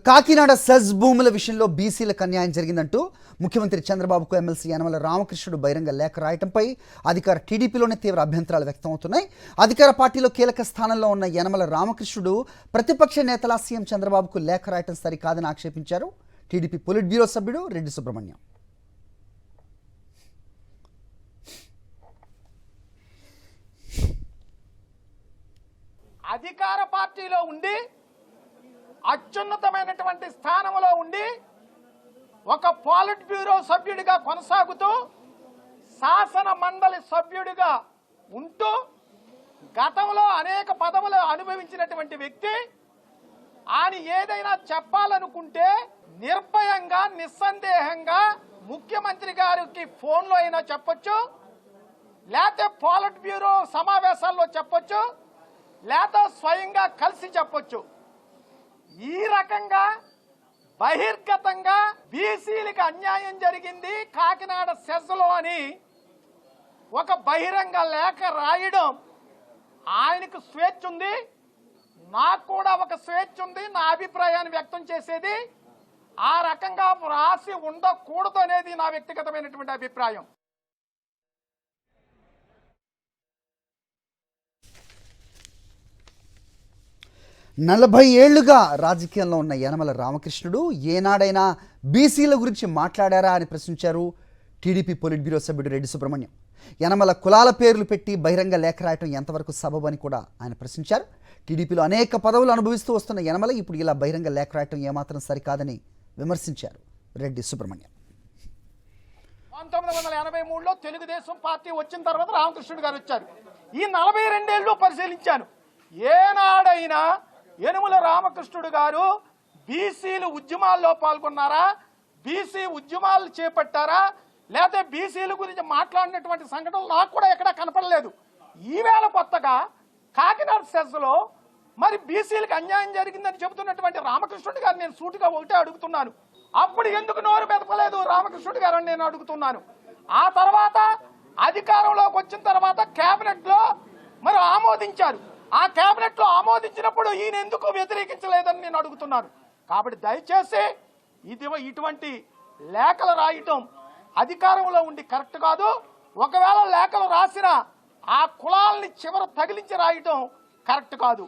Kakinada SEZ భూముల విషయంలో బీసీలకు అన్యాయం జరిగిందంటూ ముఖ్యమంత్రి చంద్రబాబుకు ఎమ్మెల్సీ యనమల రామకృష్ణుడు బహిరంగ లేఖ రాయటంపై అధికార టీడీపీలోనే తీవ్ర అభ్యంతరాలు వ్యక్తమవుతున్నాయి. అధికార పార్టీలో కీలక స్థానంలో ఉన్న యనమల రామకృష్ణుడు ప్రతిపక్ష నేతల సీఎం చంద్రబాబుకు లేఖ రాయటం సరికాదని ఆక్షేపించారు టీడీపీ పొలిట్ బ్యూరో సభ్యుడు రెడ్డి సుబ్రహ్మణ్యం. అధికార పార్టీలో ఉండి అత్యున్నతమైనటువంటి స్థానంలో ఉండి ఒక పాలిట్ బ్యూరో సభ్యుడిగా కొనసాగుతూ శాసన మండలి సభ్యుడిగా ఉంటూ గతంలో అనేక పదవులు అనుభవించినటువంటి వ్యక్తి ఆయన ఏదైనా చెప్పాలనుకుంటే నిర్భయంగా నిస్సందేహంగా ముఖ్యమంత్రి గారికి ఫోన్లో అయినా చెప్పొచ్చు, లేకపోతే పాలిట్ బ్యూరో సమావేశాల్లో చెప్పొచ్చు, లేకపోతే స్వయంగా కలిసి చెప్పొచ్చు. ఈ రకంగా బహిర్గతంగా బీసీలకు అన్యాయం జరిగింది కాకినాడ సెజ్లో అని ఒక బహిరంగ లేఖ రాయడం ఆయనకు స్వేచ్ఛ ఉంది, నాకు కూడా ఒక స్వేచ్ఛ ఉంది నా అభిప్రాయాన్ని వ్యక్తం చేసేది. ఆ రకంగా రాసి ఉండకూడదు అనేది నా వ్యక్తిగతమైనటువంటి అభిప్రాయం. నలభై ఏళ్లుగా రాజకీయంలో ఉన్న యనమల రామకృష్ణుడు ఏనాడైనా బీసీల గురించి మాట్లాడారా అని ప్రశ్నించారు టీడీపీ పొలిట్ బ్యూరో సభ్యుడు రెడ్డి సుబ్రహ్మణ్యం. యనమల కులాల పేర్లు పెట్టి బహిరంగ లేఖ రాయటం ఎంతవరకు సబబు అని కూడా ఆయన ప్రశ్నించారు. టీడీపీలో అనేక పదవులు అనుభవిస్తూ వస్తున్న యనమల ఇప్పుడు ఇలా బహిరంగ లేఖ రాయటం ఏమాత్రం సరికాదని విమర్శించారు రెడ్డి సుబ్రహ్మణ్యం. 1983లో తెలుగుదేశం పార్టీ వచ్చిన తర్వాత రామకృష్ణుడు గారు వచ్చారు. ఈ 42 ఏళ్ళు పరిశీలించాను. ఏనాడైనా యనమల రామకృష్ణుడు గారు బీసీలు ఉద్యమాల్లో పాల్గొన్నారా, బీసీ ఉద్యమాలు చేపట్టారా, లేకపోతే బీసీల గురించి మాట్లాడినటువంటి సంఘటనలు నాకు కూడా ఎక్కడా కనపడలేదు. ఈవేళ కొత్తగా కాకినాడ సెజ్లో మరి బీసీలకు అన్యాయం జరిగిందని చెబుతున్నటువంటి రామకృష్ణుడు గారు నేను సూటిగా ఒకటే అడుగుతున్నాను, అప్పుడు ఎందుకు నోరు మెదపలేదు రామకృష్ణుడు గారు అని నేను అడుగుతున్నాను. ఆ తర్వాత అధికారంలోకి వచ్చిన తర్వాత కేబినెట్ లో మరి ఆమోదించారు. ఆ కేబినెట్ లో ఆమోదించినప్పుడు ఈయన ఎందుకు వ్యతిరేకించలేదని నేను అడుగుతున్నాను. కాబట్టి దయచేసి ఇటువంటి లేఖలు రాయటం అధికారంలో ఉండి కరెక్ట్ కాదు. ఒకవేళ లేఖలు రాసినా ఆ కులాలని చివర తగిలించి రాయటం కరెక్ట్ కాదు.